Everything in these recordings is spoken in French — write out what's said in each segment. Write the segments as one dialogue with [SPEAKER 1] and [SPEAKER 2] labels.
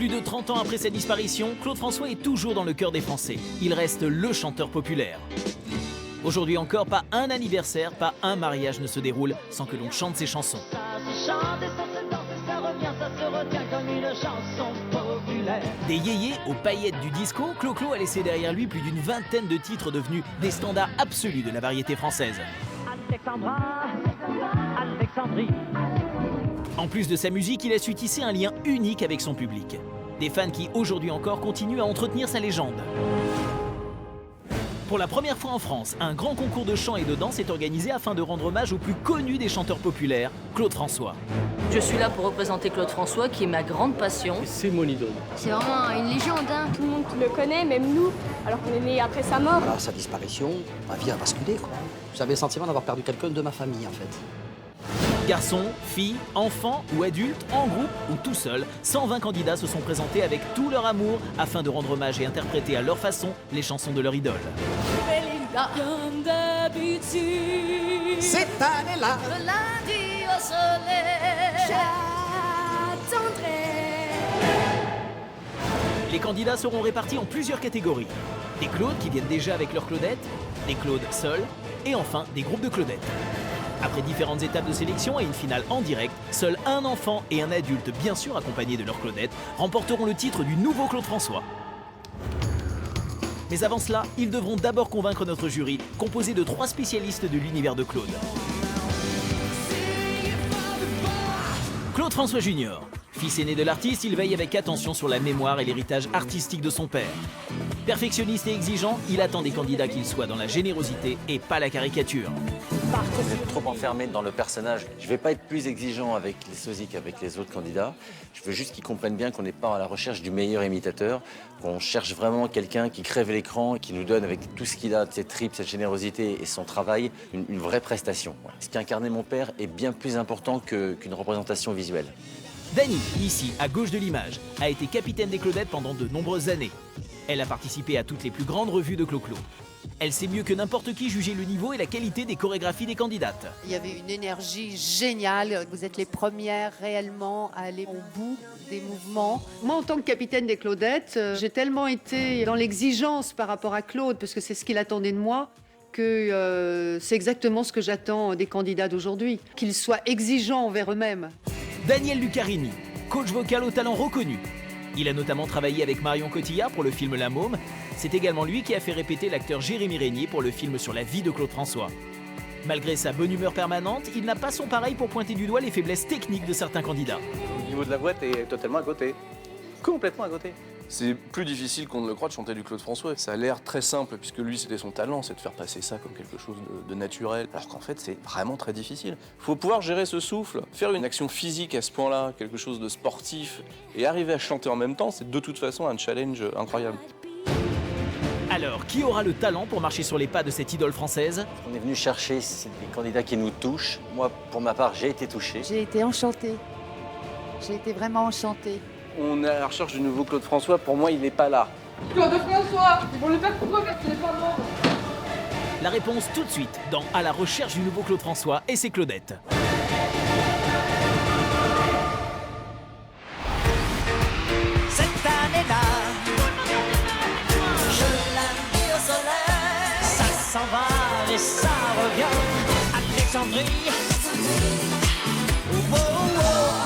[SPEAKER 1] Plus de 30 ans après sa disparition, Claude François est toujours dans le cœur des Français. Il reste le chanteur populaire. Aujourd'hui encore, pas un anniversaire, pas un mariage ne se déroule sans que l'on chante ses chansons.
[SPEAKER 2] Ça se chante et ça se danse et ça revient, ça se retient comme une chanson populaire.
[SPEAKER 1] Des yéyés aux paillettes du disco, Clo-Clo a laissé derrière lui plus d'une vingtaine de titres devenus des standards absolus de la variété française.
[SPEAKER 2] Alexandra, Alexandrie.
[SPEAKER 1] En plus de sa musique, il a su tisser un lien unique avec son public. Des fans qui, aujourd'hui encore, continuent à entretenir sa légende. Pour la première fois en France, un grand concours de chant et de danse est organisé afin de rendre hommage au plus connu des chanteurs populaires, Claude François.
[SPEAKER 3] Je suis là pour représenter Claude François, qui est ma grande passion.
[SPEAKER 4] C'est mon idole.
[SPEAKER 5] C'est vraiment une légende, hein.
[SPEAKER 6] Tout le monde le connaît, même nous, alors qu'on est né après sa mort.
[SPEAKER 7] À sa disparition, ma vie a basculé, quoi. J'avais le sentiment d'avoir perdu quelqu'un de ma famille, en fait.
[SPEAKER 1] Garçons, filles, enfants ou adultes, en groupe ou tout seul, 120 candidats se sont présentés avec tout leur amour afin de rendre hommage et interpréter à leur façon les chansons de leur idole.
[SPEAKER 3] Comme d'habitude,
[SPEAKER 7] Cette année-là,
[SPEAKER 3] le lundi au soleil,
[SPEAKER 5] J'attendrai.
[SPEAKER 1] Les candidats seront répartis en plusieurs catégories. Des Claudes qui viennent déjà avec leur Claudette, des Claudes seuls, et enfin des groupes de Claudettes. Après différentes étapes de sélection et une finale en direct, seul un enfant et un adulte, bien sûr accompagnés de leur Claudette, remporteront le titre du nouveau Claude François. Mais avant cela, ils devront d'abord convaincre notre jury, composé de 3 spécialistes de l'univers de Claude. Claude François Junior. Fils aîné de l'artiste, il veille avec attention sur la mémoire et l'héritage artistique de son père. Perfectionniste et exigeant, il attend des candidats qu'ils soient dans la générosité et pas la caricature.
[SPEAKER 8] Vous êtes trop enfermé dans le personnage. Je ne vais pas être plus exigeant avec les sosies qu'avec les autres candidats. Je veux juste qu'ils comprennent bien qu'on n'est pas à la recherche du meilleur imitateur, qu'on cherche vraiment quelqu'un qui crève l'écran, qui nous donne avec tout ce qu'il a, ses tripes, cette générosité et son travail, une vraie prestation. Ce qui incarnait mon père est bien plus important qu'une représentation visuelle.
[SPEAKER 1] Dany, ici, à gauche de l'image, a été capitaine des Claudettes pendant de nombreuses années. Elle a participé à toutes les plus grandes revues de Clo-Clo. Elle sait mieux que n'importe qui juger le niveau et la qualité des chorégraphies des candidates.
[SPEAKER 9] Il y avait une énergie géniale. Vous êtes les premières réellement à aller au bout des mouvements. Moi, en tant que capitaine des Claudettes, j'ai tellement été dans l'exigence par rapport à Claude, parce que c'est ce qu'il attendait de moi, que c'est exactement ce que j'attends des candidats d'aujourd'hui. Qu'ils soient exigeants envers eux-mêmes.
[SPEAKER 1] Daniel Lucarini, coach vocal au talent reconnu. Il a notamment travaillé avec Marion Cotillard pour le film La Môme. C'est également lui qui a fait répéter l'acteur Jérémy Régnier pour le film sur la vie de Claude François. Malgré sa bonne humeur permanente, il n'a pas son pareil pour pointer du doigt les faiblesses techniques de certains candidats.
[SPEAKER 4] Au niveau de la voix, t'es totalement à côté. Complètement à côté.
[SPEAKER 10] C'est plus difficile qu'on ne le croit de chanter du Claude François. Ça a l'air très simple puisque lui c'était son talent, c'est de faire passer ça comme quelque chose de naturel. Alors qu'en fait c'est vraiment très difficile. Il faut pouvoir gérer ce souffle, faire une action physique à ce point-là, quelque chose de sportif, et arriver à chanter en même temps, c'est de toute façon un challenge incroyable.
[SPEAKER 1] Alors, qui aura le talent pour marcher sur les pas de cette idole française?
[SPEAKER 8] On est venu chercher des candidats qui nous touchent. Moi, pour ma part, j'ai été touché.
[SPEAKER 9] J'ai été enchantée. J'ai été vraiment enchantée.
[SPEAKER 4] On est à la recherche du nouveau Claude François, pour moi il n'est pas là.
[SPEAKER 6] Claude François, ils vont le faire pourquoi parce qu'il n'est pas mort.
[SPEAKER 1] La réponse tout de suite dans À la recherche du nouveau Claude François et ses Claudettes.
[SPEAKER 2] Cette année-là, je la vis au soleil. Ça s'en va et ça revient. Alexandrie. Oh, oh, oh.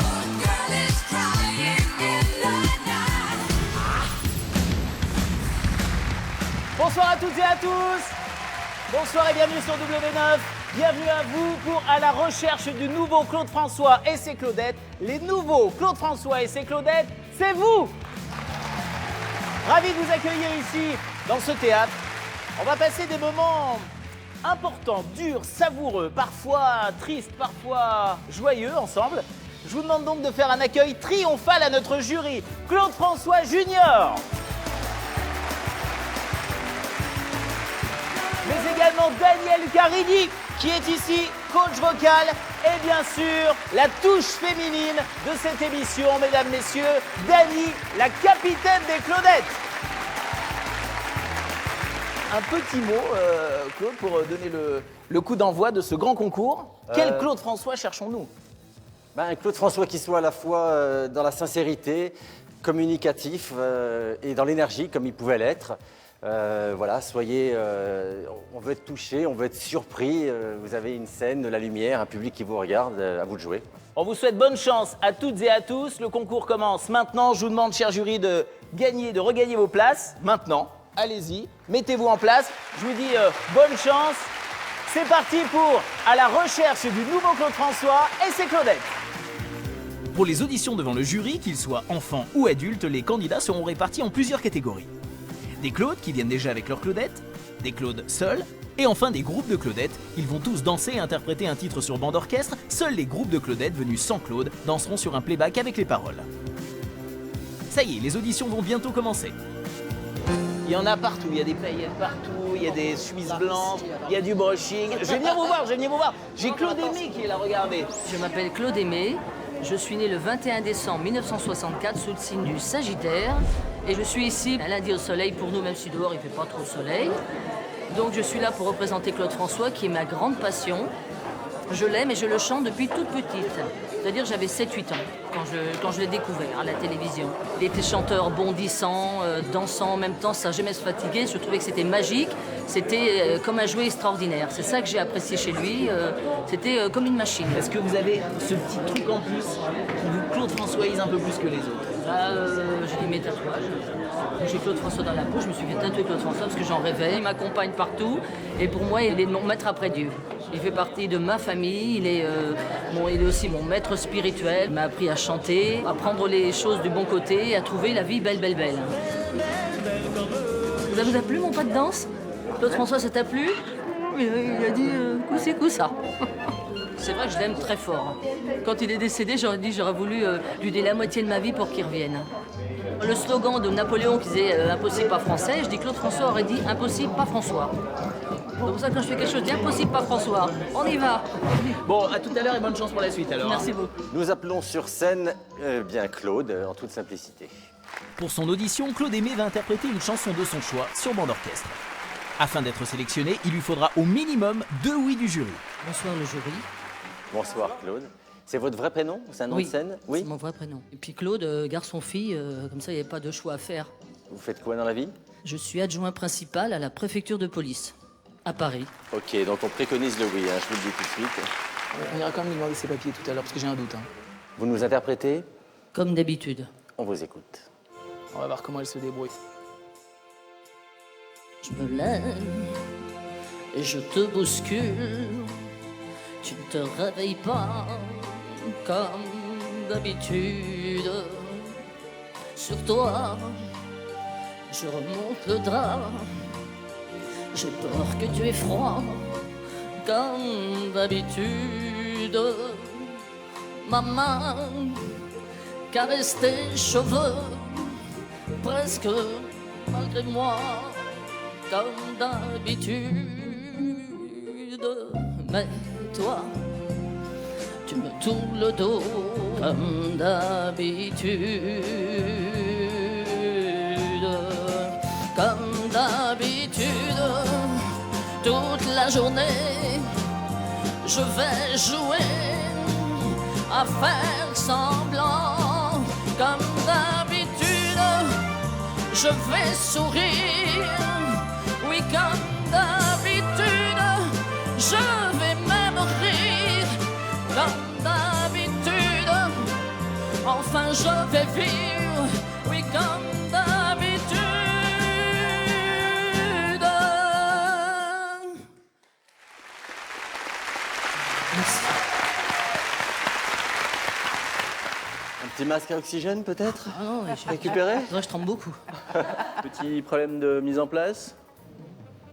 [SPEAKER 1] Bonsoir à toutes et à tous. Bonsoir et bienvenue sur W9. Bienvenue à vous pour À la recherche du nouveau Claude François et ses Claudettes. Les nouveaux Claude François et ses Claudettes, c'est vous. Ravi de vous accueillir ici, dans ce théâtre. On va passer des moments importants, durs, savoureux, parfois tristes, parfois joyeux ensemble. Je vous demande donc de faire un accueil triomphal à notre jury, Claude François Junior. Mais également Daniel Lucarini, qui est ici, coach vocal, et bien sûr, la touche féminine de cette émission, mesdames, messieurs, Dany, la capitaine des Claudettes. Un petit mot, Claude, pour donner le coup d'envoi de ce grand concours. Quel Claude François cherchons-nous?
[SPEAKER 8] Un Claude François qui soit à la fois dans la sincérité, communicatif et dans l'énergie comme il pouvait l'être. Voilà, soyez, on veut être touché, on veut être surpris. Vous avez une scène, de la lumière, un public qui vous regarde, à vous de jouer.
[SPEAKER 1] On vous souhaite bonne chance à toutes et à tous. Le concours commence maintenant. Je vous demande, cher jury, de regagner vos places. Maintenant, allez-y, mettez-vous en place. Je vous dis bonne chance. C'est parti pour À la recherche du nouveau Claude François et c'est Claudette. Pour les auditions devant le jury, qu'ils soient enfants ou adultes, les candidats seront répartis en plusieurs catégories. Des Claudes qui viennent déjà avec leur Claudette, des Claudes seuls, et enfin des groupes de Claudettes. Ils vont tous danser et interpréter un titre sur bande d'orchestre. Seuls les groupes de Claudettes venus sans Claude danseront sur un playback avec les paroles. Ça y est, les auditions vont bientôt commencer. Il y en a partout, il y a des paillettes partout, il y a des chemises blanches, il y a du brushing. Je vais venir vous voir, J'ai Claude Aimé qui est là, regardez.
[SPEAKER 3] Je m'appelle Claude Aimé. Je suis né le 21 décembre 1964 sous le signe du Sagittaire. Et je suis ici un lundi au soleil pour nous, même si dehors il ne fait pas trop soleil. Donc je suis là pour représenter Claude François, qui est ma grande passion. Je l'aime et je le chante depuis toute petite. C'est-à-dire j'avais 7-8 ans quand je l'ai découvert à la télévision. Il était chanteur bondissant, dansant en même temps, sans jamais se fatiguer. Je trouvais que c'était magique. C'était comme un jouet extraordinaire. C'est ça que j'ai apprécié chez lui. C'était comme une machine.
[SPEAKER 1] Est-ce que vous avez ce petit truc en plus qui vous Claude Françoise un peu plus que les autres?
[SPEAKER 3] J'ai mes tatouages. J'ai Claude François dans la peau, je me suis fait tatouer Claude François parce que j'en rêvais. Il m'accompagne partout et pour moi, il est mon maître après Dieu. Il fait partie de ma famille, il est aussi mon maître spirituel. Il m'a appris à chanter, à prendre les choses du bon côté et à trouver la vie belle, belle, belle. Ça vous a plu mon pas de danse? Claude François, ça t'a plu? Il a dit coup c'est coup ça. C'est vrai que je l'aime très fort. Quand il est décédé, j'aurais voulu lui donner la moitié de ma vie pour qu'il revienne. Le slogan de Napoléon qui disait impossible pas français, je dis Claude François aurait dit impossible pas François. C'est pour ça que quand je fais quelque chose d'impossible pas François, on y va.
[SPEAKER 1] Bon, à tout à l'heure et bonne chance pour la suite alors.
[SPEAKER 3] Merci beaucoup.
[SPEAKER 8] Nous appelons sur scène bien Claude, en toute simplicité.
[SPEAKER 1] Pour son audition, Claude Aimé va interpréter une chanson de son choix sur bande orchestre. Afin d'être sélectionné, il lui faudra au minimum 2 oui du jury.
[SPEAKER 3] Bonsoir le jury.
[SPEAKER 8] Bonsoir Claude. C'est votre vrai prénom? C'est un nom de scène?
[SPEAKER 3] Oui, c'est mon vrai prénom. Et puis Claude, garçon-fille, comme ça il n'y avait pas de choix à faire.
[SPEAKER 8] Vous faites quoi dans la vie?
[SPEAKER 3] Je suis adjoint principal à la préfecture de police, à Paris.
[SPEAKER 8] Ok, donc on préconise le oui, hein, je vous le dis tout de suite.
[SPEAKER 1] On ira quand même lui demander ses papiers tout à l'heure parce que j'ai un doute.
[SPEAKER 8] Vous nous interprétez?
[SPEAKER 3] Comme d'habitude.
[SPEAKER 8] On vous écoute.
[SPEAKER 1] On va voir comment elle se débrouille.
[SPEAKER 3] Je me lève et je te bouscule. Tu ne te réveilles pas comme d'habitude. Sur toi, je remonte le drap. J'ai peur que tu aies froid comme d'habitude. Ma main caresse tes cheveux, presque malgré moi, comme d'habitude. Mais toi, tu me tournes le dos comme d'habitude. Comme d'habitude, toute la journée, je vais jouer à faire semblant. Comme d'habitude, je vais sourire. Oui, comme d'habitude, je vais même rire. Comme d'habitude, enfin je vais vivre. Oui, comme d'habitude. Merci.
[SPEAKER 8] Un petit masque à oxygène peut-être?
[SPEAKER 3] Ah non, je
[SPEAKER 8] Récupéré?
[SPEAKER 3] je tremble beaucoup.
[SPEAKER 10] Petit problème de mise en place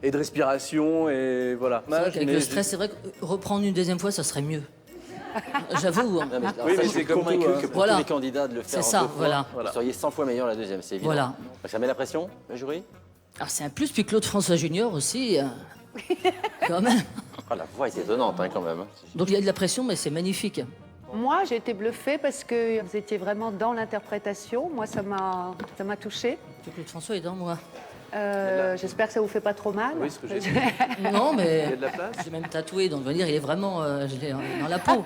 [SPEAKER 10] et de respiration et voilà.
[SPEAKER 3] C'est vrai qu'avec le stress, c'est vrai que reprendre une deuxième fois, ça serait mieux. J'avoue. Hein.
[SPEAKER 8] Non, mais,
[SPEAKER 10] Oui, mais
[SPEAKER 8] je
[SPEAKER 10] c'est
[SPEAKER 8] suis
[SPEAKER 10] comme
[SPEAKER 8] convaincu
[SPEAKER 10] tout, hein.
[SPEAKER 8] que pour
[SPEAKER 3] Voilà.
[SPEAKER 8] tous les candidats de le faire
[SPEAKER 3] C'est
[SPEAKER 8] en
[SPEAKER 3] ça,
[SPEAKER 8] 2 fois,
[SPEAKER 3] voilà.
[SPEAKER 8] vous seriez 100 fois meilleur la deuxième, c'est évident.
[SPEAKER 3] Voilà.
[SPEAKER 8] Ça met la pression, le jury?
[SPEAKER 3] Ah, c'est un plus, puis Claude François Junior aussi, quand même.
[SPEAKER 8] Oh, la voix est étonnante hein, quand même.
[SPEAKER 3] Donc il y a de la pression, mais c'est magnifique.
[SPEAKER 9] Moi, j'ai été bluffée parce que vous étiez vraiment dans l'interprétation. Moi, ça m'a touchée.
[SPEAKER 3] Claude François est dans moi.
[SPEAKER 9] J'espère que ça vous fait pas trop mal.
[SPEAKER 10] Oui, ce que j'ai dit.
[SPEAKER 3] Non,
[SPEAKER 10] Il y
[SPEAKER 3] mais
[SPEAKER 10] a de la place.
[SPEAKER 3] j'ai même tatoué, donc je veux dire, il est vraiment je l'ai dans la peau.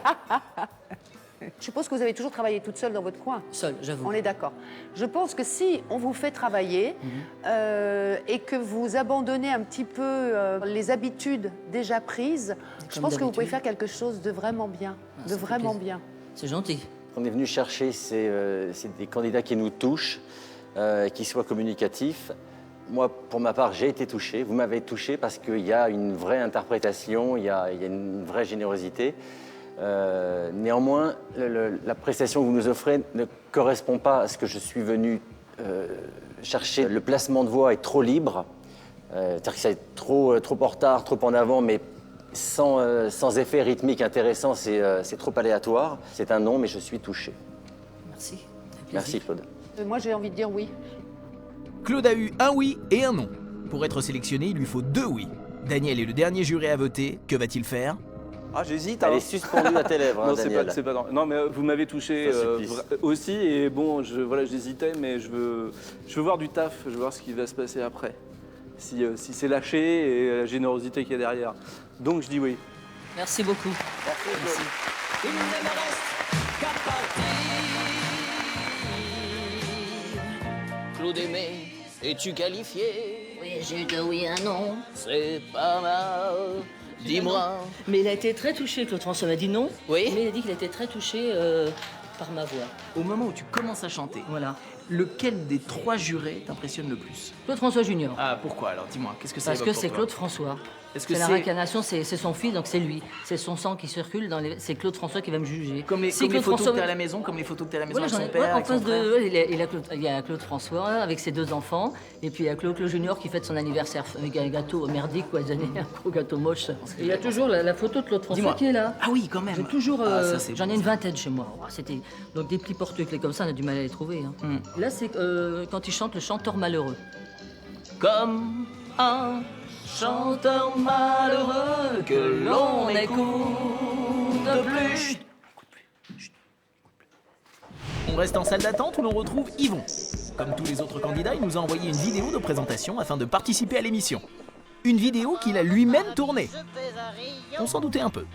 [SPEAKER 9] Je suppose que vous avez toujours travaillé toute seule dans votre coin.
[SPEAKER 3] Seule, j'avoue.
[SPEAKER 9] On est d'accord. Je pense que si on vous fait travailler et que vous abandonnez un petit peu les habitudes déjà prises, je pense que vous pouvez faire quelque chose de vraiment bien. Bien.
[SPEAKER 3] C'est gentil.
[SPEAKER 8] On est venu chercher, c'est des candidats qui nous touchent, qui soient communicatifs. Moi, pour ma part, j'ai été touché. Vous m'avez touché parce qu'il y a une vraie interprétation, il y a une vraie générosité. Néanmoins, la prestation que vous nous offrez ne correspond pas à ce que je suis venu chercher. Le placement de voix est trop libre, c'est-à-dire que c'est trop en retard, trop en avant, mais sans effet rythmique intéressant, c'est trop aléatoire. C'est un non, mais je suis touché.
[SPEAKER 3] Merci.
[SPEAKER 8] Merci, Claude.
[SPEAKER 9] Moi, j'ai envie de dire oui.
[SPEAKER 11] Claude a eu un oui et un non. Pour être sélectionné, il lui faut 2 oui. Daniel est le dernier juré à voter. Que va-t-il faire?
[SPEAKER 10] Ah, j'hésite.
[SPEAKER 8] Elle est suspendue à tes lèvres, hein,
[SPEAKER 10] non,
[SPEAKER 8] Daniel.
[SPEAKER 10] c'est pas non, mais vous m'avez touché aussi. Et bon, j'hésitais, mais je veux voir du taf. Je veux voir ce qui va se passer après. Si c'est lâché et la générosité qu'il y a derrière. Donc, je dis oui.
[SPEAKER 3] Merci beaucoup.
[SPEAKER 8] Merci.
[SPEAKER 2] Il ne me reste qu'à partir. Claude Aimé, es-tu qualifié?
[SPEAKER 3] Oui, j'ai eu 2 oui et un non.
[SPEAKER 2] C'est pas mal. Dis-moi.
[SPEAKER 3] Mais il a été très touché, Claude François m'a dit non.
[SPEAKER 2] Oui.
[SPEAKER 3] Mais il a dit qu'il a été très touché par ma voix.
[SPEAKER 11] Au moment où tu commences à chanter,
[SPEAKER 3] Voilà.
[SPEAKER 11] lequel des 3 jurés t'impressionne le plus?
[SPEAKER 3] Claude François Junior.
[SPEAKER 11] Ah, pourquoi alors? Dis-moi, qu'est-ce que ça
[SPEAKER 3] Parce
[SPEAKER 11] évoque
[SPEAKER 3] que
[SPEAKER 11] pour
[SPEAKER 3] c'est
[SPEAKER 11] toi?
[SPEAKER 3] Claude François.
[SPEAKER 11] Est-ce que
[SPEAKER 3] C'est la
[SPEAKER 11] c'est
[SPEAKER 3] réincarnation, c'est son fils, donc c'est lui. C'est son sang qui circule dans les... C'est Claude François qui va me juger.
[SPEAKER 11] comme les,
[SPEAKER 3] Si
[SPEAKER 11] comme les
[SPEAKER 3] Claude
[SPEAKER 11] photos
[SPEAKER 3] François-
[SPEAKER 11] que t'as à la maison, comme les photos que t'as à la maison
[SPEAKER 3] Voilà,
[SPEAKER 11] avec son
[SPEAKER 3] j'en ai-
[SPEAKER 11] père,
[SPEAKER 3] en
[SPEAKER 11] avec son
[SPEAKER 3] face
[SPEAKER 11] frère?
[SPEAKER 3] de... il y a Claude François avec ses 2 enfants. Et puis il y a Claude Junior qui fête son anniversaire avec un gâteau merdique, quoi, un gros gâteau moche. Et il y a toujours la photo de Claude François
[SPEAKER 11] Dis-moi.
[SPEAKER 3] qui est là.
[SPEAKER 11] Ah oui, quand même.
[SPEAKER 3] J'ai toujours...
[SPEAKER 11] Ah, ça, c'est
[SPEAKER 3] j'en
[SPEAKER 11] bon,
[SPEAKER 3] ai une
[SPEAKER 11] ça.
[SPEAKER 3] vingtaine chez moi. Oh, c'était... Donc des plis porte-clés comme ça, on a du mal à les trouver. Hein. Là, c'est quand il chante le chanteur malheureux.
[SPEAKER 2] Comme un chanteur malheureux que l'on n'écoute plus.
[SPEAKER 11] On reste en salle d'attente où l'on retrouve Yvon. Comme tous les autres candidats, il nous a envoyé une vidéo de présentation afin de participer à l'émission. Une vidéo qu'il a lui-même tournée. On s'en doutait un peu.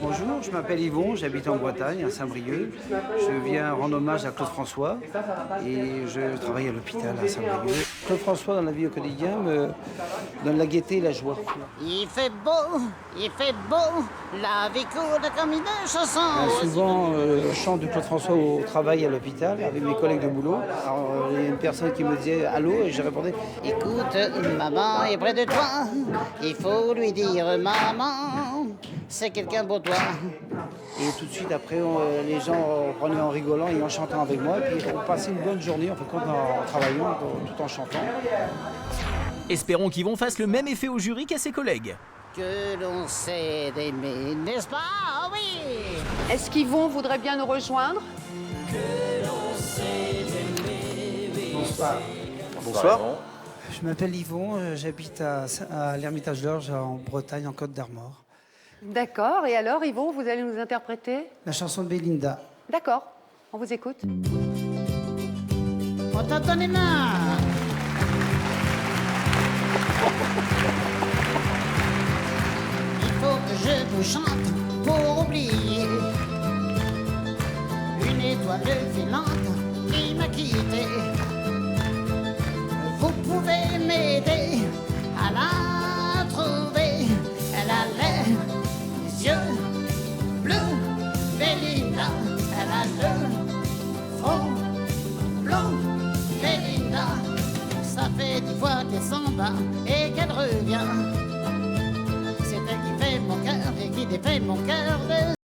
[SPEAKER 12] Bonjour, je m'appelle Yvon, j'habite en Bretagne, à Saint-Brieuc. Je viens rendre hommage à Claude François et je travaille à l'hôpital à Saint-Brieuc. Claude François, dans la vie au quotidien, me donne la gaieté et la joie.
[SPEAKER 13] Il fait beau, la vie court comme une chanson.
[SPEAKER 12] Souvent, je chante de Claude François au travail à l'hôpital avec mes collègues de boulot. Alors, il y a une personne qui me disait « Allô ?» et je répondais «
[SPEAKER 13] Écoute, maman est près de toi, il faut lui dire maman, c'est quelqu'un pour toi. »
[SPEAKER 12] Et tout de suite après, les gens prenaient en rigolant et en chantant avec moi. Et puis on passait une bonne journée en travaillant, tout en chantant.
[SPEAKER 11] Espérons qu'Yvon fasse le même effet au jury qu'à ses collègues.
[SPEAKER 13] Que l'on sait d'aimer, n'est-ce pas? Ah oui!
[SPEAKER 9] Est-ce qu'Yvon voudrait bien nous rejoindre?
[SPEAKER 12] Bonsoir.
[SPEAKER 10] Bonsoir.
[SPEAKER 12] Je m'appelle Yvon, j'habite à l'Ermitage d'Orge en Bretagne, en Côte d'Armor.
[SPEAKER 9] D'accord. Et alors, Yvon, vous allez nous interpréter?
[SPEAKER 12] La chanson de Belinda.
[SPEAKER 9] D'accord. On vous écoute.
[SPEAKER 13] On t'entend les mains. Il faut que je vous chante pour oublier une étoile filante qui m'a quitté. Vous pouvez m'aider à la trouver. Elle a les yeux bleus, Belinda. Elle a le front blond, Belinda. Ça fait 10 fois qu'elle s'en va et qu'elle revient. C'est elle qui fait mon cœur et qui défait mon cœur de